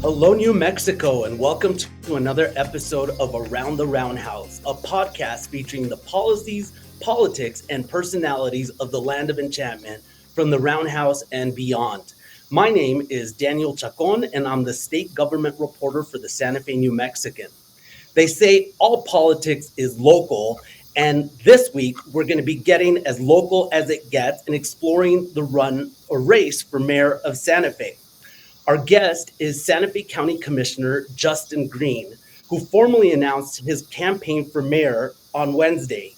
Hello, New Mexico, and welcome to another episode of Around the Roundhouse, a podcast featuring the policies, politics, and personalities of the land of enchantment from the Roundhouse and beyond. My name is Daniel Chacón, and I'm the state government reporter for the Santa Fe New Mexican. They say all politics is local, and this week we're going to be getting as local as it gets and exploring the run or race for mayor of Santa Fe. Our guest is Santa Fe County Commissioner Justin Greene, who formally announced his campaign for mayor on Wednesday.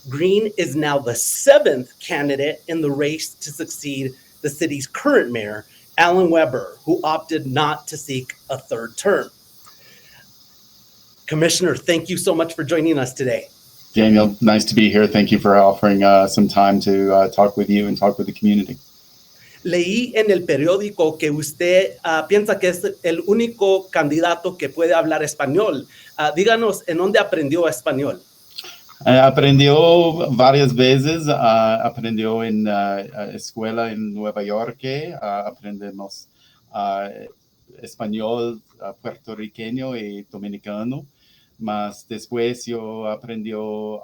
Greene is now the seventh candidate in the race to succeed the city's current mayor, Alan Weber, who opted not to seek a third term. Commissioner, thank you so much for joining us today. Daniel, nice to be here. Thank you for offering some time to talk with you and talk with the community. Leí en el periódico que usted piensa que es el único candidato que puede hablar español. Díganos, ¿en dónde aprendió español? Aprendió varias veces. Aprendió en escuela en Nueva York. Aprendemos español puertorriqueño y dominicano. Mas después yo aprendió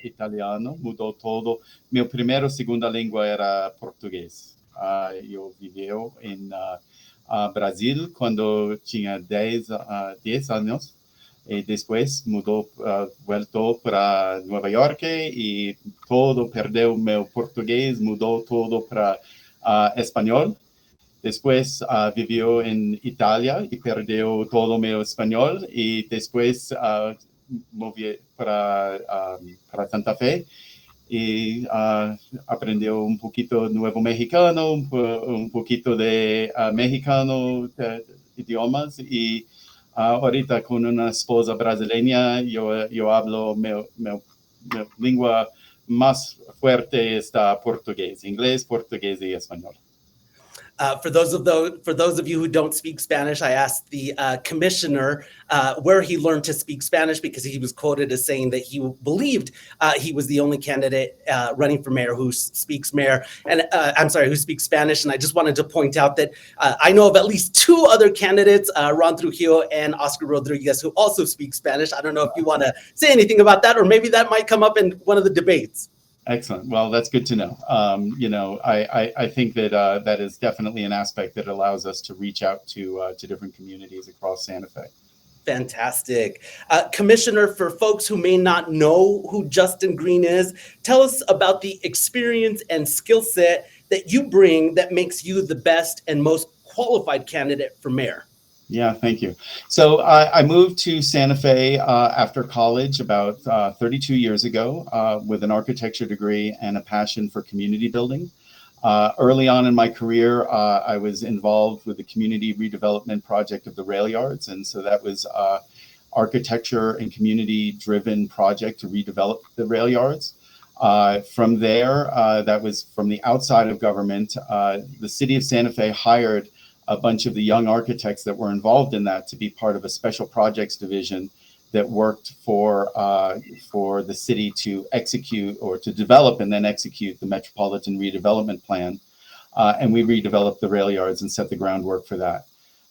italiano, mudó todo. Mi primera segunda lengua era portugués. Yo viví en Brasil cuando tenía 10 años y después mudó, vuelto para Nueva York y todo perdió mi portugués, mudó todo para español. Después vivió en Italia y perdió todo mi español y después moví para Santa Fe. Y aprendió un poquito nuevo mexicano, un poquito de mexicano idiomas y ahorita con una esposa brasileña yo hablo mi lengua más fuerte está portugués, inglés, portugués y español. For those of you who don't speak Spanish, I asked the commissioner where he learned to speak Spanish because he was quoted as saying that he believed he was the only candidate running for mayor who speaks Spanish. And I just wanted to point out that I know of at least two other candidates, Ron Trujillo and Oscar Rodriguez, who also speak Spanish. I don't know if you want to say anything about that, or maybe that might come up in one of the debates. Excellent. Well, that's good to know. I think that that is definitely an aspect that allows us to reach out to different communities across Santa Fe. Fantastic. Commissioner, for folks who may not know who Justin Greene is, tell us about the experience and skill set that you bring that makes you the best and most qualified candidate for mayor. Yeah, thank you. So I moved to Santa Fe after college about 32 years ago with an architecture degree and a passion for community building. Early on in my career, I was involved with the community redevelopment project of the rail yards. And so that was architecture and community driven project to redevelop the rail yards. From there, that was from the outside of government. The city of Santa Fe hired a bunch of the young architects that were involved in that to be part of a special projects division that worked for the city to execute or to develop and then execute the Metropolitan Redevelopment Plan. And we redeveloped the rail yards and set the groundwork for that.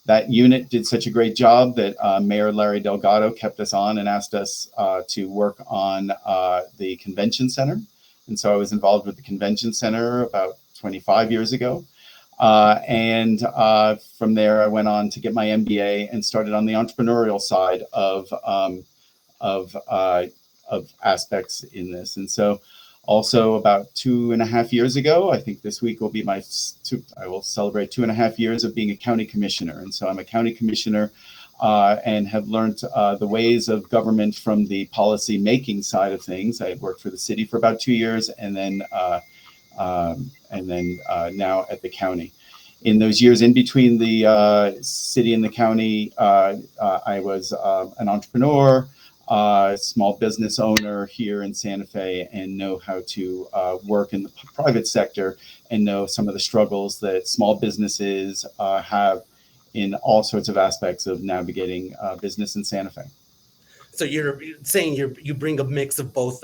That unit did such a great job that Mayor Larry Delgado kept us on and asked us to work on the convention center. And so I was involved with the convention center about 25 years ago. And from there, I went on to get my MBA and started on the entrepreneurial side of aspects in this. And so also about 2.5 years ago, I think this week will be I will celebrate 2.5 years of being a county commissioner. And so I'm a county commissioner and have learned the ways of government from the policy making side of things. I worked for the city for about 2 years and then now at the county. In those years in between the city and the county, I was an entrepreneur, small business owner here in Santa Fe, and know how to work in the private sector and know some of the struggles that small businesses have in all sorts of aspects of navigating business in Santa Fe. So you're saying you bring a mix of both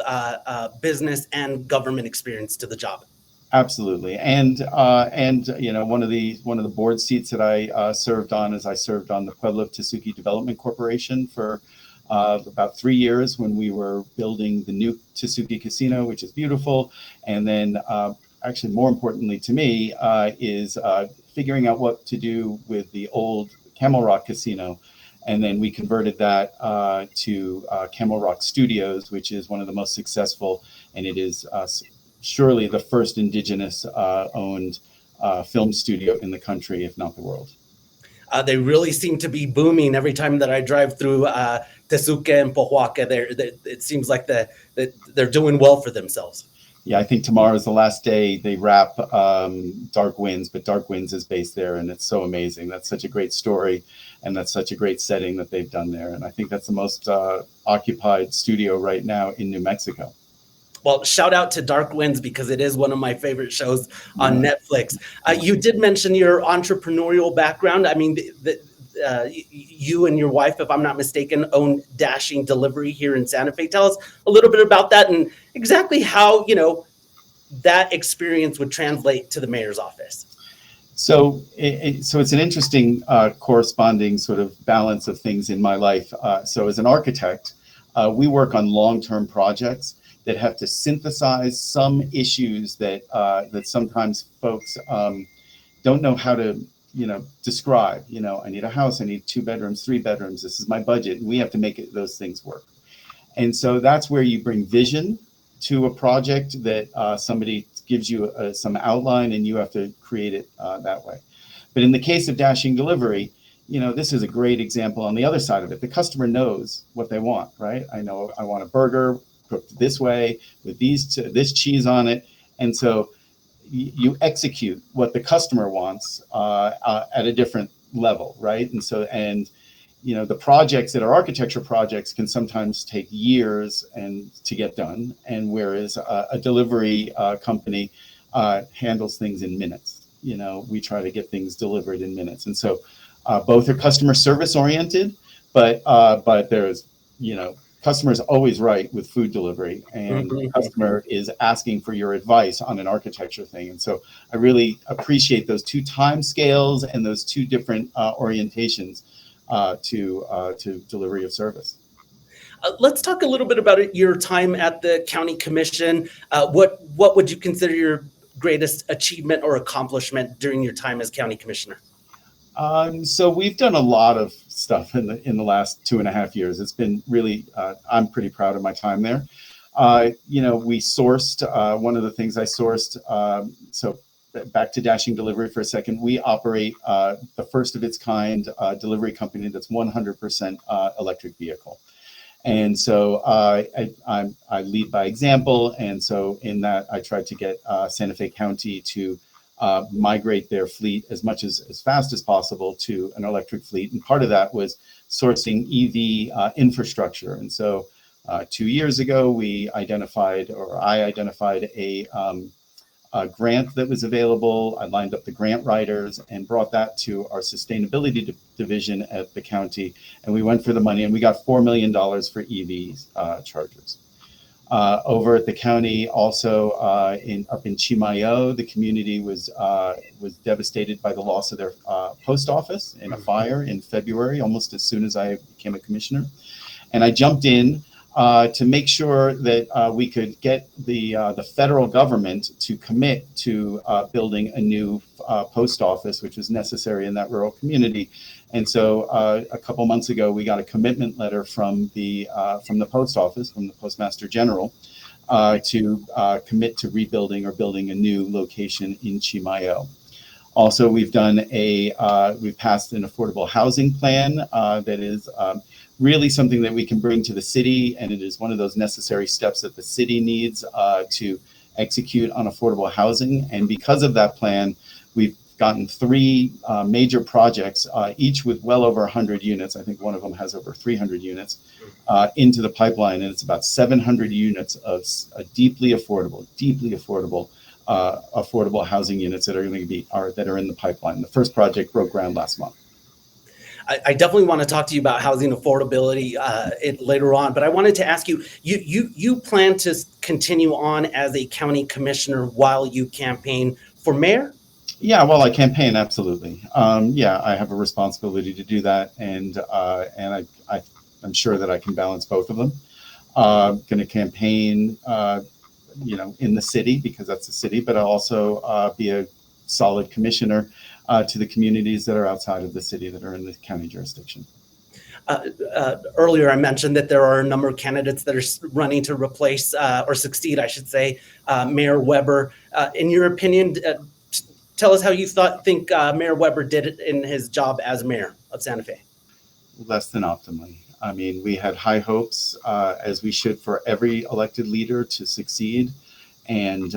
business and government experience to the job. Absolutely, and one of the board seats that I served on is I served on the Pueblo of Tesuque Development Corporation for about 3 years when we were building the new Tesuque Casino, which is beautiful, and then actually more importantly to me is figuring out what to do with the old Camel Rock Casino. And then we converted that to Camel Rock Studios, which is one of the most successful, and it is surely the first indigenous owned film studio in the country, if not the world. They really seem to be booming every time that I drive through Tesuque and Pohuaca. It seems like they're doing well for themselves. Yeah, I think tomorrow is the last day they wrap Dark Winds, but Dark Winds is based there, and it's so amazing. That's such a great story, and that's such a great setting that they've done there. And I think that's the most occupied studio right now in New Mexico. Well, shout out to Dark Winds because it is one of my favorite shows on Netflix. You did mention your entrepreneurial background. I mean, you and your wife, if I'm not mistaken, own Dashing Delivery here in Santa Fe. Tell us a little bit about that and exactly how, that experience would translate to the mayor's office. So it's an interesting corresponding sort of balance of things in my life. So as an architect, we work on long-term projects that have to synthesize some issues that sometimes folks don't know how to describe. I need a house, I need 2 bedrooms, 3 bedrooms, this is my budget, and we have to make those things work. And so that's where you bring vision to a project that somebody gives you some outline and you have to create it that way. But in the case of Dashing Delivery, this is a great example on the other side of it. The customer knows what they want, right? I know I want a burger cooked this way with this cheese on it. And so you execute what the customer wants at a different level, right? And so, the projects that are architecture projects can sometimes take years to get done. And whereas a delivery company handles things in minutes, we try to get things delivered in minutes. And so both are customer service oriented, but there's, customer's always right with food delivery, and the customer is asking for your advice on an architecture thing. And so I really appreciate those 2 time scales and those 2 different orientations to delivery of service. Let's talk a little bit about your time at the county commission. What would you consider your greatest achievement or accomplishment during your time as county commissioner? So we've done a lot of stuff in the last 2.5 years. It's been really, I'm pretty proud of my time there. We sourced, one of the things I sourced, so back to Dashing Delivery for a second, we operate the first of its kind delivery company that's 100% electric vehicle. And so I lead by example. And so in that, I tried to get Santa Fe County to migrate their fleet as fast as possible to an electric fleet. And part of that was sourcing EV infrastructure. And so 2 years ago, I identified a grant that was available. I lined up the grant writers and brought that to our sustainability division at the county. And we went for the money and we got $4 million for EV chargers. Over at the county, also up in Chimayo, the community was devastated by the loss of their post office in a fire in February, almost as soon as I became a commissioner. And I jumped in to make sure that we could get the federal government to commit to building a new post office, which was necessary in that rural community. And so a couple months ago, we got a commitment letter from the post office, from the Postmaster General, to commit to rebuilding or building a new location in Chimayo. Also, we've passed an affordable housing plan that is really something that we can bring to the city, and it is one of those necessary steps that the city needs to execute on affordable housing. And because of that plan, we've gotten 3 major projects, each with well over 100 units. I think one of them has over 300 units into the pipeline, and it's about 700 units of deeply affordable affordable housing units that are in the pipeline. The first project broke ground last month. I definitely want to talk to you about housing affordability later on, but I wanted to ask you, you plan to continue on as a county commissioner while you campaign for mayor? Yeah, well, I campaign, absolutely. Yeah, I have a responsibility to do that, and I'm sure that I can balance both of them. Going to campaign, in the city because that's the city, but I'll also be a solid commissioner to the communities that are outside of the city that are in the county jurisdiction. Earlier, I mentioned that there are a number of candidates that are running to replace or succeed, I should say, Mayor Weber. In your opinion, tell us how you think Mayor Weber did it in his job as mayor of Santa Fe. Less than optimally. I mean, we had high hopes, as we should, for every elected leader to succeed. And,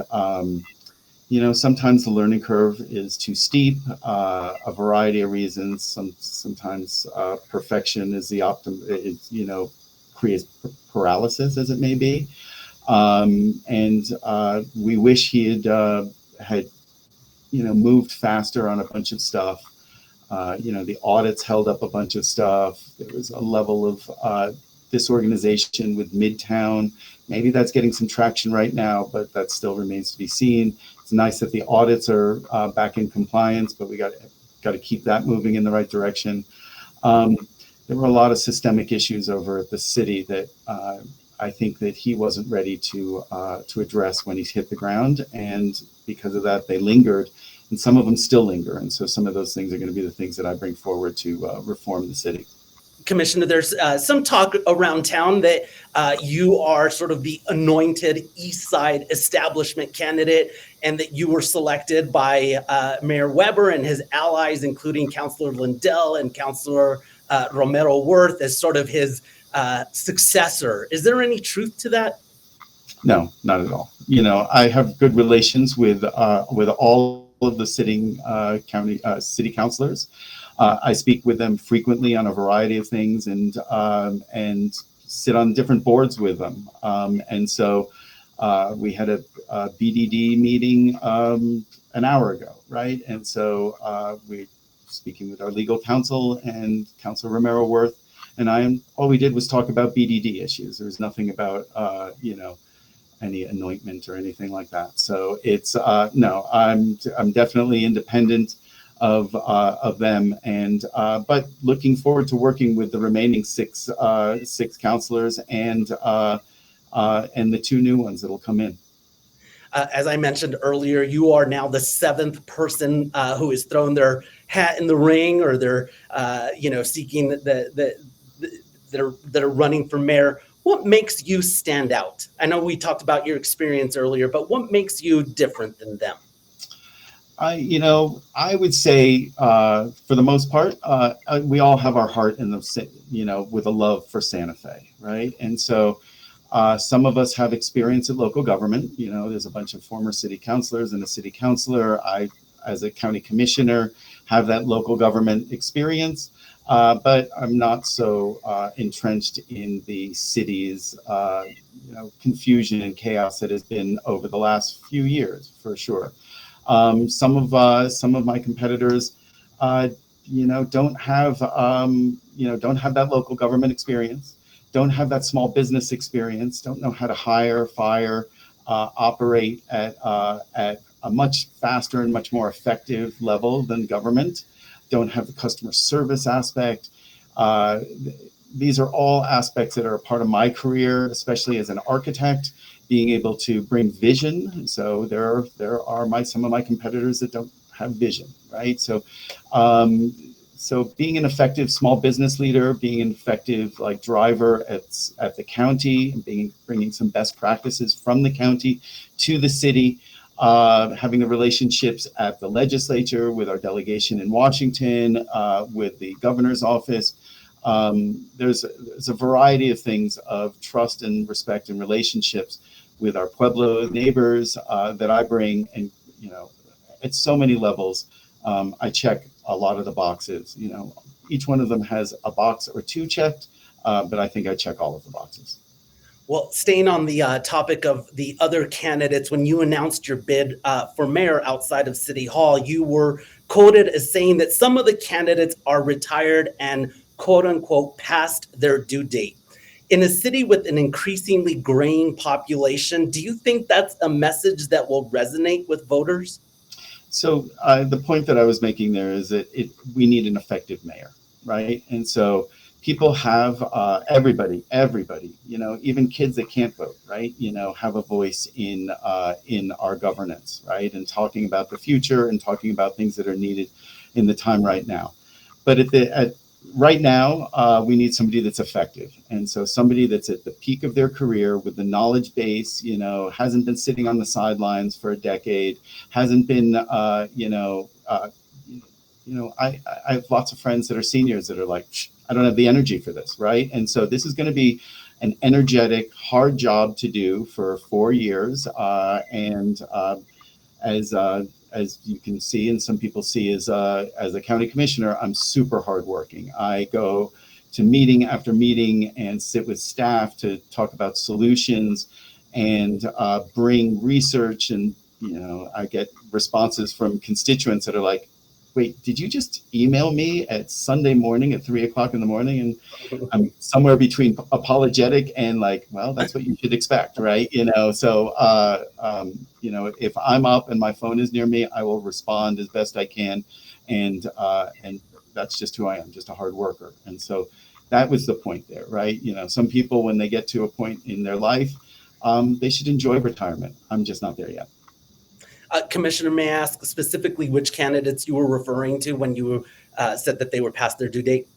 sometimes the learning curve is too steep, a variety of reasons. Sometimes perfection is creates paralysis, as it may be. And we wish he had moved faster on a bunch of stuff. The audits held up a bunch of stuff. There was a level of disorganization with Midtown. Maybe that's getting some traction right now, but that still remains to be seen. It's nice that the audits are back in compliance, but we got to keep that moving in the right direction. There were a lot of systemic issues over at the city that I think that he wasn't ready to address when he's hit the ground, and because of that, they lingered. And some of them still linger. And so some of those things are going to be the things that I bring forward to reform the city. Commissioner, there's some talk around town that you are sort of the anointed East Side establishment candidate, and that you were selected by Mayor Weber and his allies, including Councilor Lindell and Councilor Romero Worth, as sort of his successor. Is there any truth to that? No, not at all. I have good relations with all of the sitting county city councilors. I speak with them frequently on a variety of things, and sit on different boards with them. And so we had a BDD meeting an hour ago, right? And so we're speaking with our legal counsel and Councilor Romero Worth, and all we did was talk about BDD issues. There was nothing about any anointment or anything like that. So it's no, I'm definitely independent of them, and but looking forward to working with the remaining six counselors and the two new ones that'll come in. As I mentioned earlier, you are now the seventh person who has thrown their hat in the ring, or they're seeking that are running for mayor. What makes you stand out? I know we talked about your experience earlier, but what makes you different than them? I would say for the most part, we all have our heart in the, with a love for Santa Fe, right? And so some of us have experience at local government. There's a bunch of former city councilors and a city councilor. I, as a county commissioner, have that local government experience. But I'm not so entrenched in the city's, confusion and chaos that has been over the last few years, for sure. Some of my competitors, don't have that local government experience, don't have that small business experience, don't know how to hire, fire, operate at a much faster and much more effective level than government. Don't have the customer service aspect. These are all aspects that are a part of my career, especially as an architect, being able to bring vision. So there are some of my competitors that don't have vision, right? So being an effective small business leader, being an effective driver at the county, and bringing some best practices from the county to the city. Having the relationships at the legislature, with our delegation in Washington, with the governor's office. There's a variety of things of trust and respect and relationships with our Pueblo neighbors that I bring, and at so many levels. I check a lot of the boxes. Each one of them has a box or two checked, but I think I check all of the boxes. Well, staying on the topic of the other candidates, when you announced your bid for mayor outside of City Hall, you were quoted as saying that some of the candidates are retired and quote unquote past their due date. In a city with an increasingly graying population, do you think that's a message that will resonate with voters? So the point that I was making there is that we need an effective mayor, right? And so people have everybody, even kids that can't vote, right? Have a voice in our governance, right? And talking about the future and talking about things that are needed in the time right now. But right now, we need somebody that's effective. And so somebody that's at the peak of their career with the knowledge base, hasn't been sitting on the sidelines for a decade, hasn't been, I have lots of friends that are seniors that are like, I don't have the energy for this, right? And so this is going to be an energetic, hard job to do for 4 years. As you can see, and some people see as a county commissioner, I'm super hardworking. I go to meeting after meeting and sit with staff to talk about solutions and bring research. And I get responses from constituents that are like, wait, did you just email me at Sunday morning at 3 o'clock in the morning? And I'm somewhere between apologetic and like, well, that's what you should expect, right? So if I'm up and my phone is near me, I will respond as best I can, and that's just who I am, just a hard worker. And so that was the point there, right? Some people, when they get to a point in their life, they should enjoy retirement. I'm just not there yet. Commissioner, may I ask specifically which candidates you were referring to when you said that they were past their due date?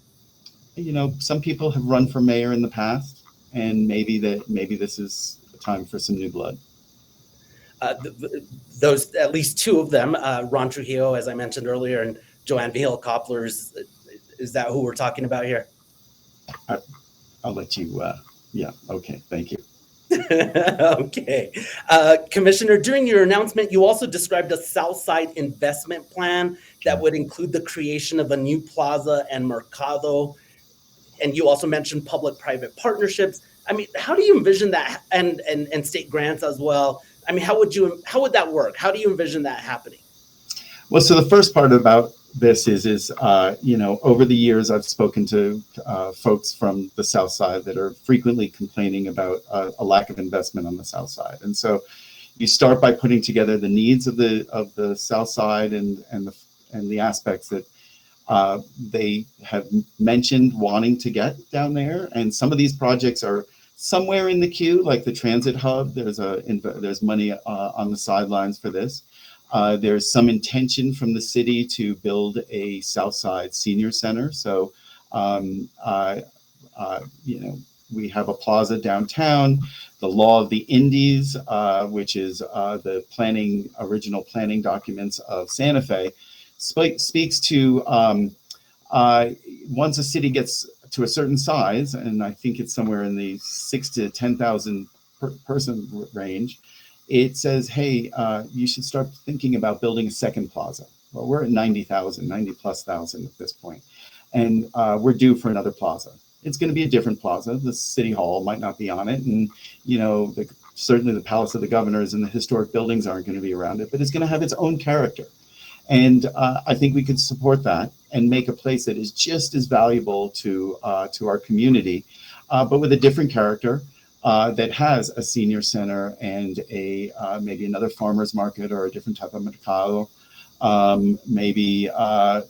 Some people have run for mayor in the past, and maybe this is a time for some new blood. Those, at least two of them, Ron Trujillo, as I mentioned earlier, and Joanne Vihel Koppler, is that who we're talking about here? I'll let you, yeah, okay, thank you. Okay. Commissioner, during your announcement, you also described a Southside investment plan that would include the creation of a new plaza and mercado. And you also mentioned public-private partnerships. I mean, how do you envision that, and state grants as well? I mean, how would that work? How do you envision that happening? Well, so the first part about this is over the years, I've spoken to folks from the South Side that are frequently complaining about a lack of investment on the South Side. And so you start by putting together the needs of the South Side and the aspects that they have mentioned wanting to get down there. And some of these projects are somewhere in the queue, like the transit hub. There's money on the sidelines for this. There's some intention from the city to build a Southside Senior Center. So, we have a plaza downtown. The Law of the Indies, which is the original planning documents of Santa Fe, speaks to once a city gets to a certain size, and I think it's somewhere in the 6,000 to 10,000 person range, it says, hey, you should start thinking about building a second plaza. Well, we're at 90 plus thousand at this point. And we're due for another plaza. It's going to be a different plaza. The city hall might not be on it. And, certainly the Palace of the Governors and the historic buildings aren't going to be around it, but it's going to have its own character. And I think we could support that and make a place that is just as valuable to our community, but with a different character. That has a senior center and maybe another farmer's market or a different type of mercado, maybe a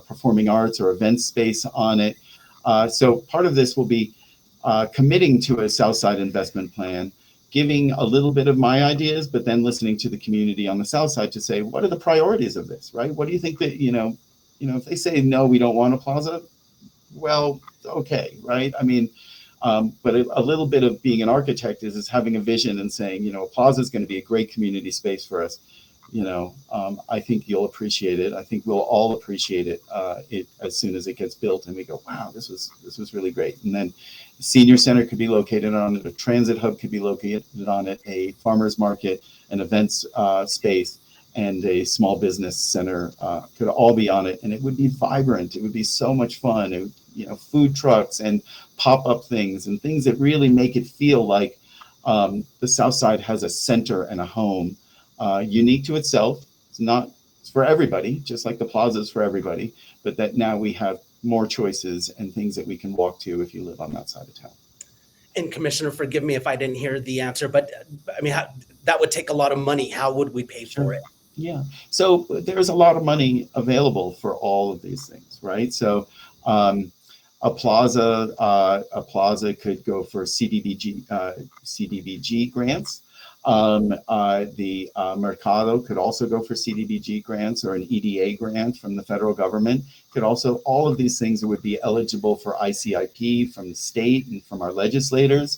performing arts or event space on it. So part of this will be committing to a Southside investment plan, giving a little bit of my ideas, but then listening to the community on the South Side to say, what are the priorities of this, right? What do you think that, if they say, no, we don't want a plaza, well, okay, right? I mean, but a little bit of being an architect is having a vision and saying, a plaza is going to be a great community space for us. I think you'll appreciate it. I think we'll all appreciate it as soon as it gets built and we go, wow, this was really great. And then the senior center could be located on it, a transit hub could be located on it, a farmer's market, an events space, and a small business center could all be on it. And it would be vibrant. It would be so much fun. food trucks and pop-up things and things that really make it feel like the South Side has a center and a home unique to itself. It's for everybody, just like the plaza is for everybody, but that now we have more choices and things that we can walk to if you live on that side of town. And Commissioner, forgive me if I didn't hear the answer, but I mean, that would take a lot of money. How would we pay for it? Yeah, so there's a lot of money available for all of these things, right? So a plaza could go for CDBG grants. The Mercado could also go for CDBG grants or an EDA grant from the federal government. All of these things would be eligible for ICIP from the state and from our legislators.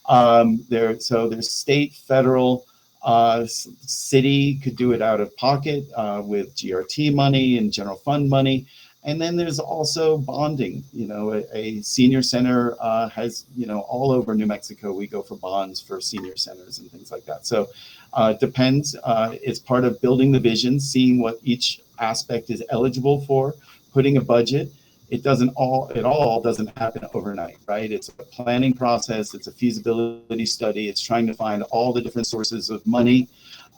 There's state, federal, city could do it out of pocket with GRT money and general fund money. And then there's also bonding. A senior center has, all over New Mexico, we go for bonds for senior centers and things like that. So it depends. It's part of building the vision, seeing what each aspect is eligible for, putting a budget. It all doesn't happen overnight, right? It's a planning process. It's a feasibility study. It's trying to find all the different sources of money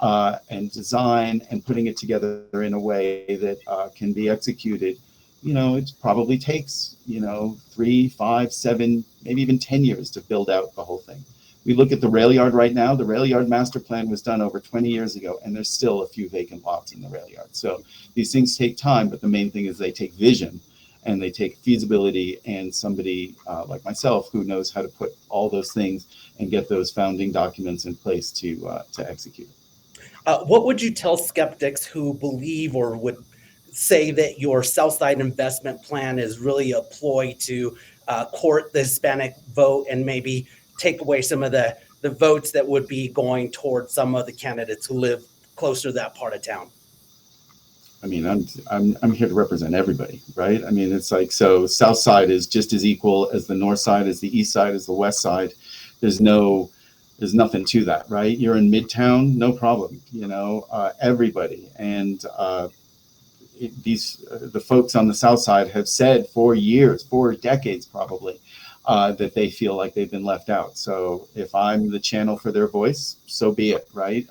and design and putting it together in a way that can be executed. It probably takes, 3, 5, 7, maybe even 10 years to build out the whole thing. We look at the rail yard right now. The rail yard master plan was done over 20 years ago, and there's still a few vacant lots in the rail yard. So these things take time, but the main thing is they take vision and they take feasibility and somebody like myself who knows how to put all those things and get those founding documents in place to execute. What would you tell skeptics who believe or would say that your Southside investment plan is really a ploy to court the Hispanic vote and maybe take away some of the votes that would be going towards some of the candidates who live closer to that part of town? I mean, I'm here to represent everybody, right? I mean, it's like, so South Side is just as equal as the North Side, as the East Side, as the West Side. There's nothing to that, right? You're in Midtown, no problem, everybody. And the folks on the South Side have said for years, for decades probably, that they feel like they've been left out. So if I'm the channel for their voice, so be it, right?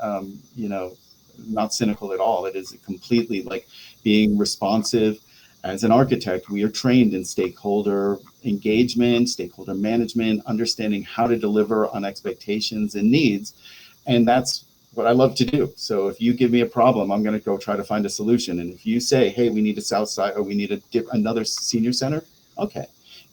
Not cynical at all. It is completely like being responsive. As an architect, we are trained in stakeholder engagement, stakeholder management, understanding how to deliver on expectations and needs. And that's what I love to do. So if you give me a problem, I'm going to go try to find a solution. And if you say, hey, we need a South Side or we need another senior center, okay.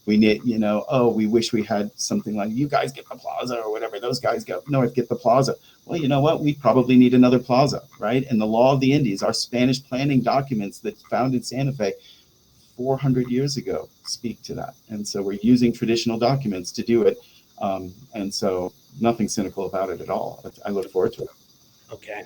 We need, we wish we had something like you guys get the plaza or whatever, those guys go north, get the plaza. Well, you know what? We probably need another plaza, right? And the law of the Indies, our Spanish planning documents that founded Santa Fe 400 years ago speak to that. And so we're using traditional documents to do it. And so nothing cynical about it at all. I look forward to it. Okay.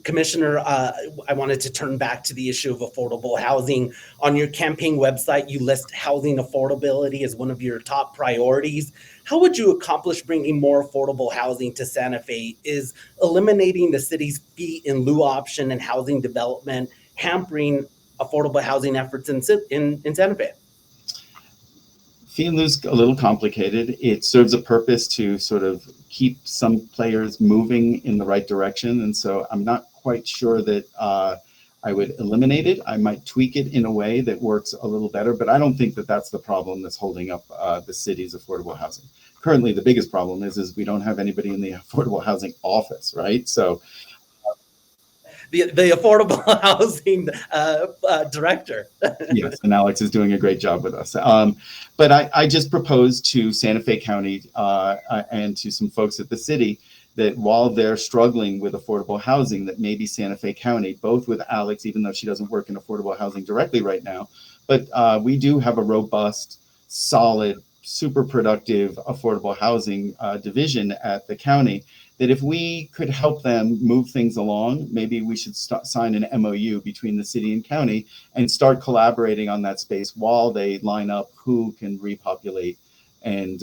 Commissioner, I wanted to turn back to the issue of affordable housing. On your campaign website, you list housing affordability as one of your top priorities. How would you accomplish bringing more affordable housing to Santa Fe? Is eliminating the city's fee in lieu option and housing development hampering affordable housing efforts in Santa Fe? Fee in lieu is a little complicated. It serves a purpose to sort of keep some players moving in the right direction. And so I'm not quite sure that I would eliminate it. I might tweak it in a way that works a little better, but I don't think that that's the problem that's holding up the city's affordable housing. Currently, the biggest problem is we don't have anybody in the affordable housing office, right? So the affordable housing director. Yes, and Alex is doing a great job with us. But I just proposed to Santa Fe County and to some folks at the city that while they're struggling with affordable housing, that maybe Santa Fe County, both with Alex, even though she doesn't work in affordable housing directly right now, but we do have a robust, solid, super productive affordable housing division at the county, that if we could help them move things along, maybe we should sign an MOU between the city and county and start collaborating on that space while they line up who can repopulate and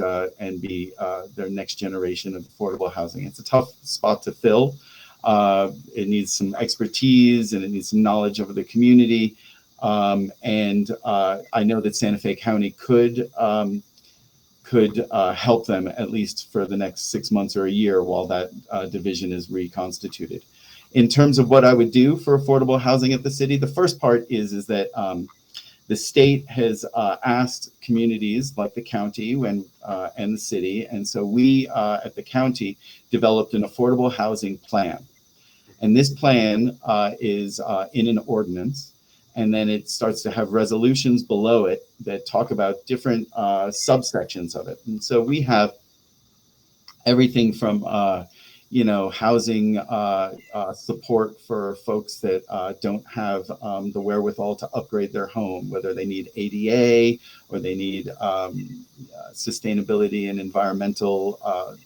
be their next generation of affordable housing. It's a tough spot to fill. It needs some expertise and it needs some knowledge of the community. I know that Santa Fe County could help them at least for the next 6 months or a year while that division is reconstituted. In terms of what I would do for affordable housing at the city, the first part is that the state has asked communities like the county and the city, and so we at the county developed an affordable housing plan. And this plan is in an ordinance, and then it starts to have resolutions below it that talk about different subsections of it. And so we have everything from housing support for folks that don't have the wherewithal to upgrade their home, whether they need ADA or they need sustainability and environmental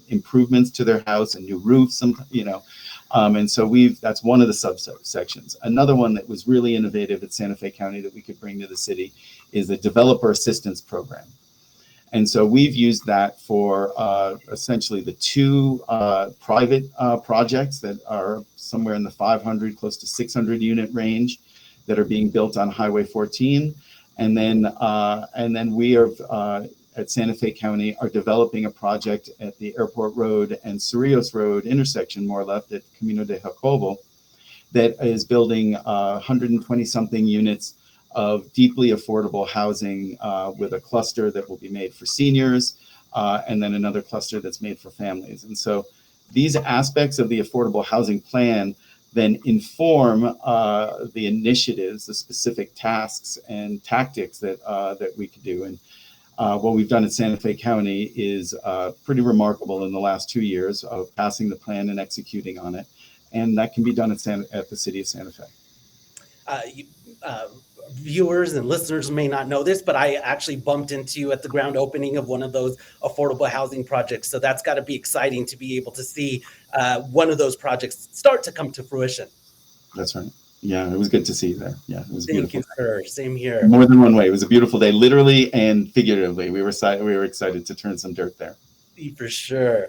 improvements to their house and new roofs, and so that's one of the subsections. Another one that was really innovative at Santa Fe County that we could bring to the city is a developer assistance program. And so we've used that for essentially the two private projects that are somewhere in the 500, close to 600 unit range that are being built on Highway 14. And then we are at Santa Fe County are developing a project at the Airport Road and Cerrillos Road intersection, more left at Camino de Jacobo, that is building 120 something units of deeply affordable housing with a cluster that will be made for seniors and then another cluster that's made for families. And so these aspects of the affordable housing plan then inform the initiatives, the specific tasks and tactics that we could do. And what we've done at Santa Fe County is pretty remarkable in the last 2 years of passing the plan and executing on it. And that can be done at the city of Santa Fe. Viewers and listeners may not know this, but I actually bumped into you at the ground opening of one of those affordable housing projects. So that's got to be exciting to be able to see one of those projects start to come to fruition. That's right. Yeah, it was good to see you there. Yeah, it was beautiful. Thank you, sir. Same here. More than one way. It was a beautiful day, literally and figuratively. We were excited to turn some dirt there. For sure.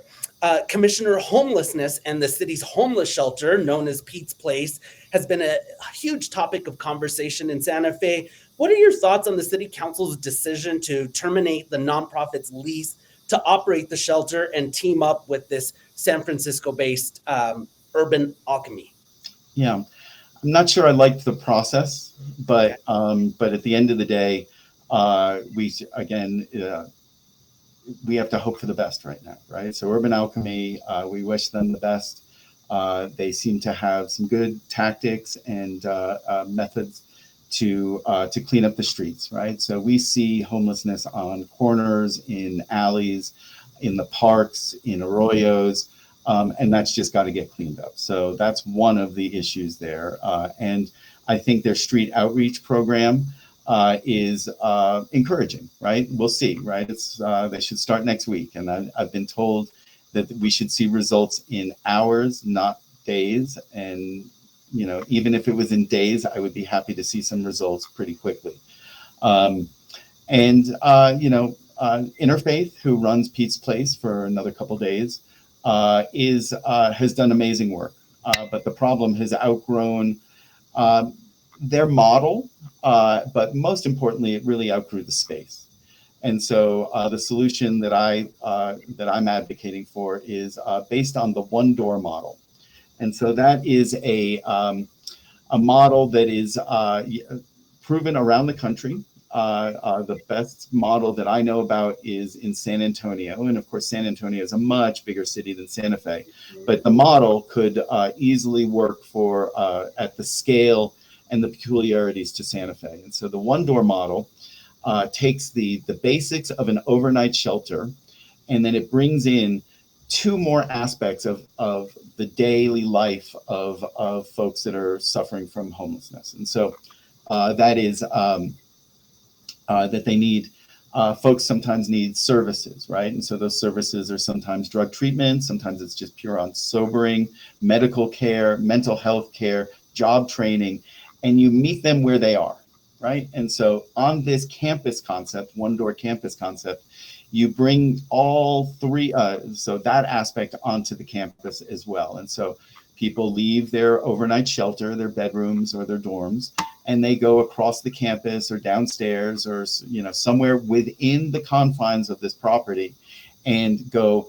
Commissioner, homelessness and the city's homeless shelter, known as Pete's Place, has been a huge topic of conversation in Santa Fe. What are your thoughts on the city council's decision to terminate the nonprofit's lease to operate the shelter and team up with this San Francisco-based Urban Alchemy? Yeah, I'm not sure I liked the process, but at the end of the day, we have to hope for the best right now, right? So Urban Alchemy, we wish them the best. They seem to have some good tactics and methods to clean up the streets, right? So we see homelessness on corners, in alleys, in the parks, in arroyos, and that's just got to get cleaned up. So that's one of the issues there. And I think their street outreach program is encouraging, right? We'll see, right? They should start next week. And I've been told that we should see results in hours, not days. And, even if it was in days, I would be happy to see some results pretty quickly. Interfaith, who runs Pete's Place for another couple days, has done amazing work. But the problem has outgrown their model, but most importantly, it really outgrew the space. And so the solution that I'm advocating for is based on the one-door model. And so that is a model that is proven around the country. The best model that I know about is in San Antonio. And of course, San Antonio is a much bigger city than Santa Fe. But the model could easily work for at the scale and the peculiarities to Santa Fe. And so the one-door model takes the basics of an overnight shelter, and then it brings in two more aspects of the daily life of folks that are suffering from homelessness. And so that is that they need, folks sometimes need services, right? And so those services are sometimes drug treatment, sometimes it's just pure on sobering, medical care, mental health care, job training, and you meet them where they are, right? And so on this campus concept, one-door campus concept, you bring all three, so that aspect onto the campus as well. And so people leave their overnight shelter, their bedrooms or their dorms, and they go across the campus or downstairs or, somewhere within the confines of this property and go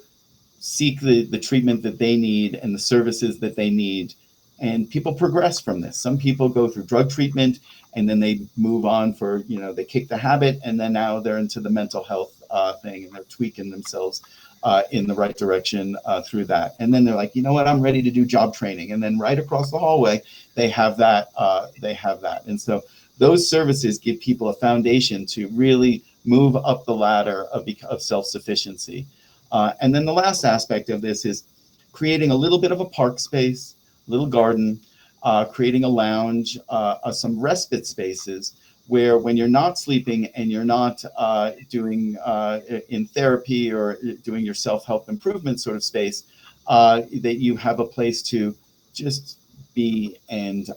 seek the treatment that they need and the services that they need. And people progress from this. Some people go through drug treatment and then they move on for, they kick the habit, and then now they're into the mental health thing, and they're tweaking themselves in the right direction through that. And then they're like, you know what, I'm ready to do job training. And then right across the hallway, they have that. And so those services give people a foundation to really move up the ladder of self-sufficiency. And then the last aspect of this is creating a little bit of a park space, little garden, creating a lounge, some respite spaces where when you're not sleeping and you're not doing in therapy or doing your self-help improvement sort of space, that you have a place to just be and,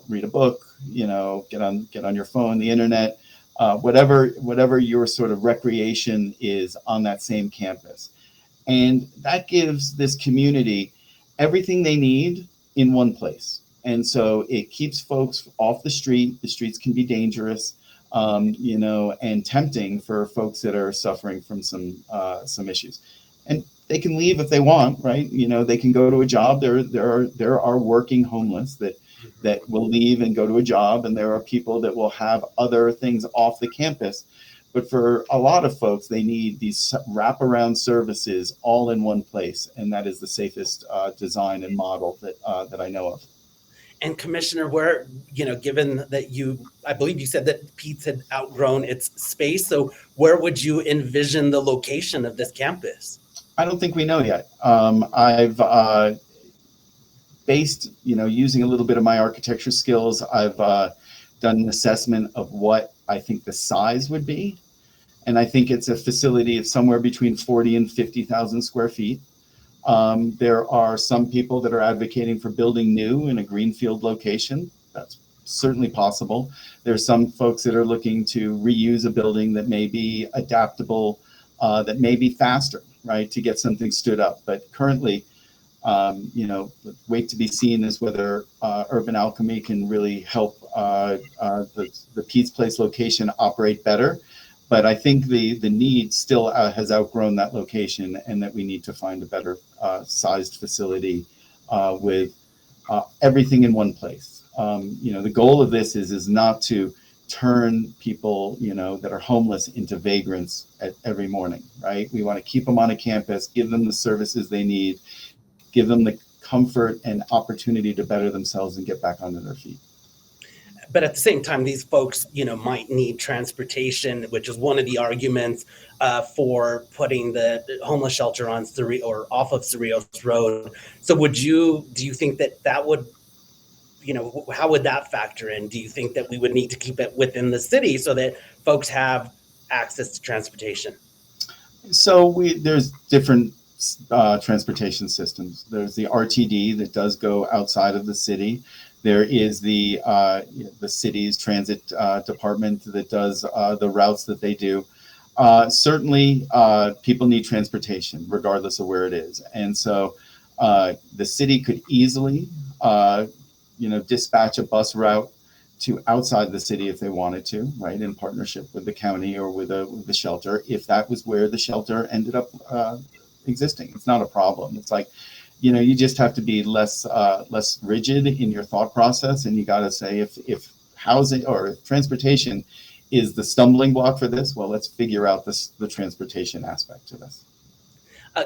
read a book, get on your phone, the internet, whatever your sort of recreation is on that same campus. And that gives this community everything they need in one place. And so it keeps folks off the street. The streets can be dangerous, and tempting for folks that are suffering from some issues. And they can leave if they want, right? They can go to a job. There are working homeless that will leave and go to a job, and there are people that will have other things off the campus. But for a lot of folks, they need these wraparound services all in one place, and that is the safest design and model that I know of. And Commissioner, where, given that I believe you said that Pete's had outgrown its space, so where would you envision the location of this campus? I don't think we know yet. I've based, using a little bit of my architecture skills, I've done an assessment of what I think the size would be. And I think it's a facility of somewhere between 40 and 50,000 square feet. There are some people that are advocating for building new in a greenfield location. That's certainly possible. There's some folks that are looking to reuse a building that may be adaptable, that may be faster, right, to get something stood up. But currently, wait to be seen is whether Urban Alchemy can really help the Pete's Place location operate better. But I think the need still has outgrown that location, and that we need to find a better sized facility with everything in one place. The goal of this is not to turn people, that are homeless into vagrants every morning, right? We want to keep them on a campus, give them the services they need, give them the comfort and opportunity to better themselves and get back onto their feet. But at the same time, these folks, might need transportation, which is one of the arguments for putting the homeless shelter on off of Cerrillos Road. So do you think that would, how would that factor in? Do you think that we would need to keep it within the city so that folks have access to transportation? So there's different transportation systems. There's the RTD that does go outside of the city. There is the city's transit department that does the routes that they do. Certainly, people need transportation regardless of where it is. And so the city could easily, dispatch a bus route to outside the city if they wanted to, right, in partnership with the county or with the shelter, if that was where the shelter ended up existing. It's not a problem. It's like, you just have to be less rigid in your thought process, and you got to say if housing or transportation is the stumbling block for this, well, let's figure out the transportation aspect to this.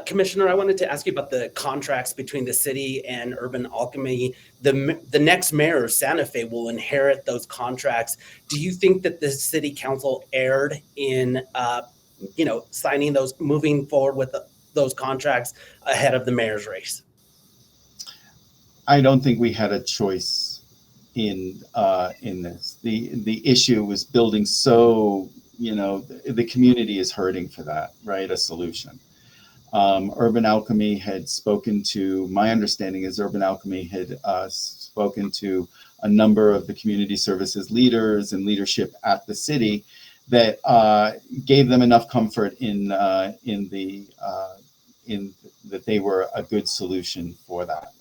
Commissioner, I wanted to ask you about the contracts between the city and Urban Alchemy. The next mayor of Santa Fe will inherit those contracts. Do you think that the city council erred in, signing those, moving forward with those contracts ahead of the mayor's race? I don't think we had a choice in this. The issue was building so, the community is hurting for that, right? A solution. Urban Alchemy had spoken to, my understanding is Urban Alchemy had spoken to a number of the community services leaders and leadership at the city that gave them enough comfort in that they were a good solution for that.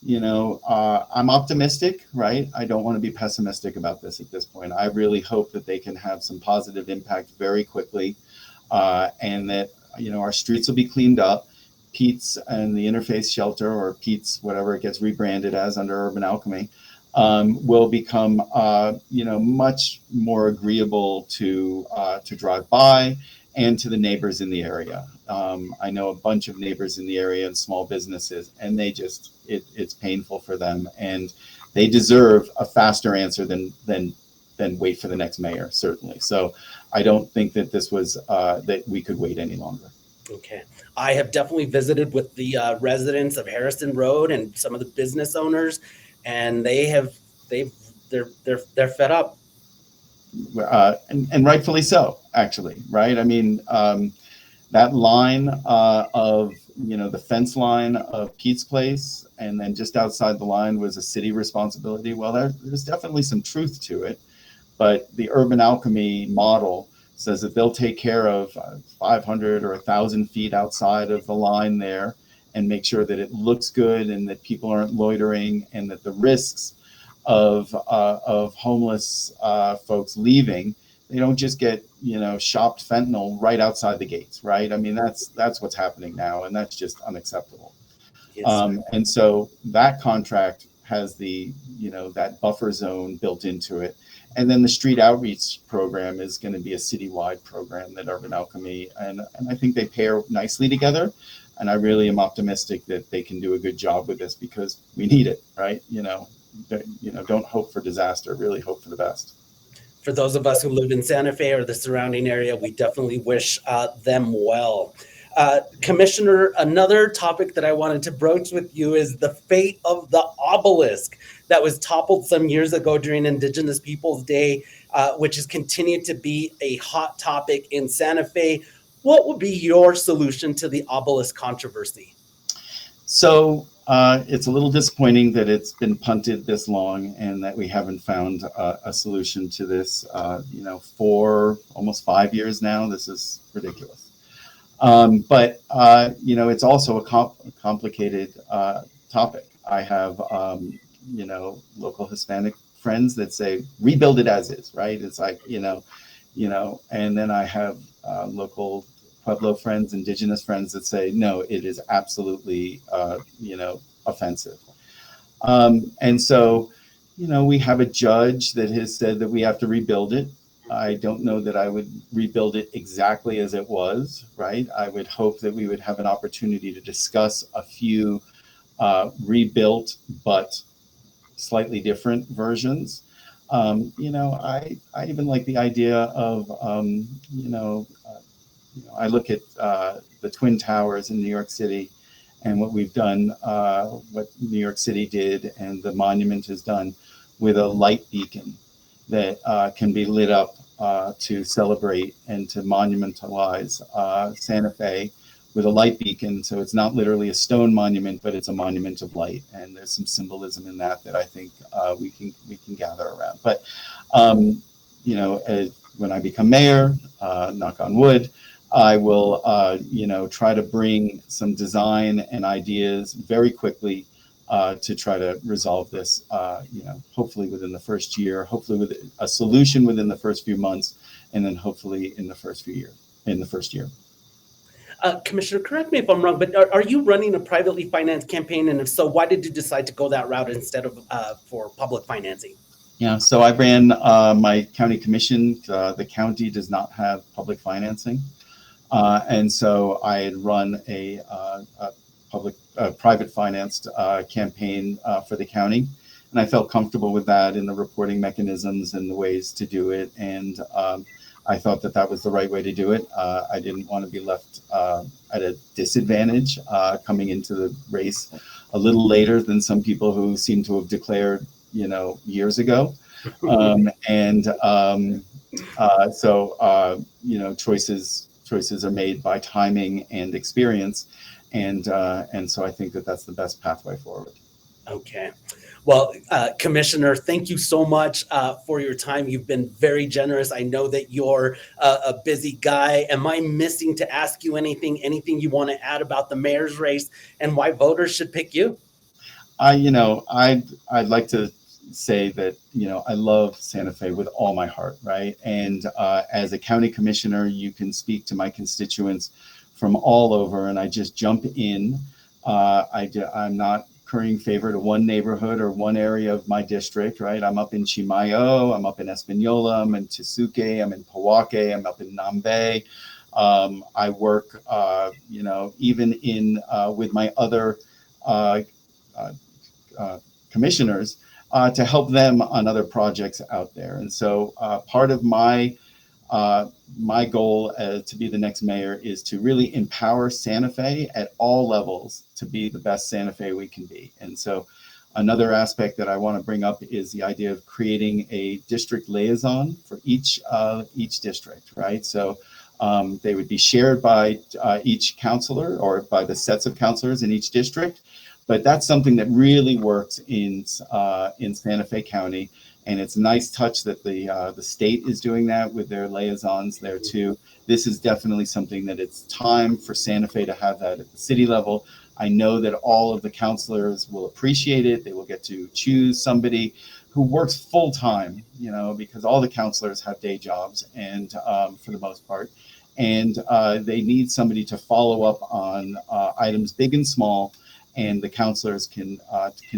I'm optimistic, right? I don't want to be pessimistic about this at this point. I really hope that they can have some positive impact very quickly, and that, our streets will be cleaned up. Pete's and the Interfaith Shelter, or Pete's, whatever it gets rebranded as under Urban Alchemy, will become, much more agreeable to drive by and to the neighbors in the area. I know a bunch of neighbors in the area and small businesses, and it's painful for them, and they deserve a faster answer than wait for the next mayor, certainly. So I don't think that this was that we could wait any longer. Okay. I have definitely visited with the residents of Harrison Road and some of the business owners, and they're fed up. And rightfully so, actually, right? I mean, that line of, the fence line of Pete's Place, and then just outside the line was a city responsibility. Well, there's definitely some truth to it, but the Urban Alchemy model says that they'll take care of 500 or 1,000 feet outside of the line there and make sure that it looks good and that people aren't loitering, and that the risks of homeless folks leaving, they don't just get, shopped fentanyl right outside the gates, right? I mean, that's what's happening now, and that's just unacceptable. Yes. And so that contract has the, that buffer zone built into it. And then the street outreach program is going to be a citywide program that Urban Alchemy, and I think they pair nicely together. And I really am optimistic that they can do a good job with this, because we need it, right? Don't hope for disaster, really hope for the best. For those of us who live in Santa Fe or the surrounding area, we definitely wish them well. Commissioner, another topic that I wanted to broach with you is the fate of the obelisk that was toppled some years ago during Indigenous Peoples Day, which has continued to be a hot topic in Santa Fe. What would be your solution to the obelisk controversy? So it's a little disappointing that it's been punted this long and that we haven't found a solution to this, for almost 5 years now. This is ridiculous. But it's also a complicated topic. I have, local Hispanic friends that say, rebuild it as is, right? It's like, and then I have local Pueblo friends, Indigenous friends that say, no, it is absolutely, offensive. And so, we have a judge that has said that we have to rebuild it. I don't know that I would rebuild it exactly as it was, right? I would hope that we would have an opportunity to discuss a few rebuilt but slightly different versions. I even like the idea of, I look at the Twin Towers in New York City and what we've done, what New York City did and the monument has done with a light beacon that can be lit up to celebrate and to monumentalize Santa Fe with a light beacon. So it's not literally a stone monument, but it's a monument of light. And there's some symbolism in that I think we can gather around. But, when I become mayor, knock on wood, I will, try to bring some design and ideas very quickly to try to resolve this, hopefully within the first year, hopefully with a solution within the first few months, and then hopefully in the first year. Commissioner, correct me if I'm wrong, but are you running a privately financed campaign? And if so, why did you decide to go that route instead of for public financing? Yeah, so I ran my county commission. The county does not have public financing. And so I had run a private financed campaign for the county. And I felt comfortable with that in the reporting mechanisms and the ways to do it. And I thought that was the right way to do it. I didn't want to be left at a disadvantage coming into the race a little later than some people who seem to have declared, years ago. Choices are made by timing and experience. And so I think that's the best pathway forward. Okay. Well, Commissioner, thank you so much for your time. You've been very generous. I know that you're a busy guy. Am I missing to ask you anything you want to add about the mayor's race and why voters should pick you? I'd like to say that, I love Santa Fe with all my heart, right? And as a county commissioner, you can speak to my constituents from all over, and I just jump in. I'm not currying favor to one neighborhood or one area of my district, right? I'm up in Chimayo, I'm up in Espanola, I'm in Tesuque, I'm in Powake, I'm up in Nambe. I work, even in with my other uh, uh, commissioners to help them on other projects out there. And so part of my goal to be the next mayor is to really empower Santa Fe at all levels to be the best Santa Fe we can be. And so another aspect that I want to bring up is the idea of creating a district liaison for each district, right? So they would be shared by each counselor or by the sets of counselors in each district. But that's something that really works in Santa Fe County, and it's a nice touch that the state is doing that with their liaisons there too. This is definitely something that it's time for Santa Fe to have that at the city level. I know that all of the counselors will appreciate it. They will get to choose somebody who works full time, because all the counselors have day jobs, and for the most part, and they need somebody to follow up on items big and small, and the counselors can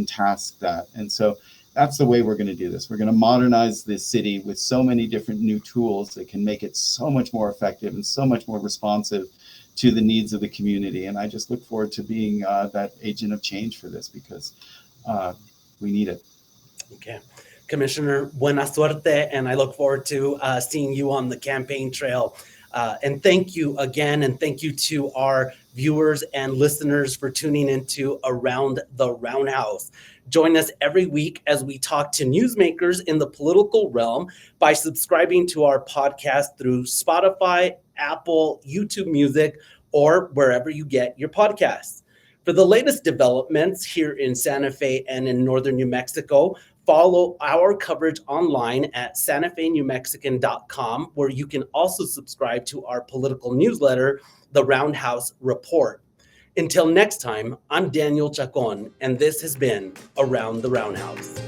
task that. And so that's the way we're going to do this. We're going to modernize this city with so many different new tools that can make it so much more effective and so much more responsive to the needs of the community. And I just look forward to being that agent of change for this, because we need it. Okay. Commissioner, buena suerte, and I look forward to seeing you on the campaign trail. And thank you again, and thank you to our viewers and listeners for tuning into Around the Roundhouse. Join us every week as we talk to newsmakers in the political realm by subscribing to our podcast through Spotify, Apple, YouTube Music, or wherever you get your podcasts. For the latest developments here in Santa Fe and in northern New Mexico, follow our coverage online at santafenewmexican.com, where you can also subscribe to our political newsletter, The Roundhouse Report. Until next time, I'm Daniel Chacón, and this has been Around the Roundhouse.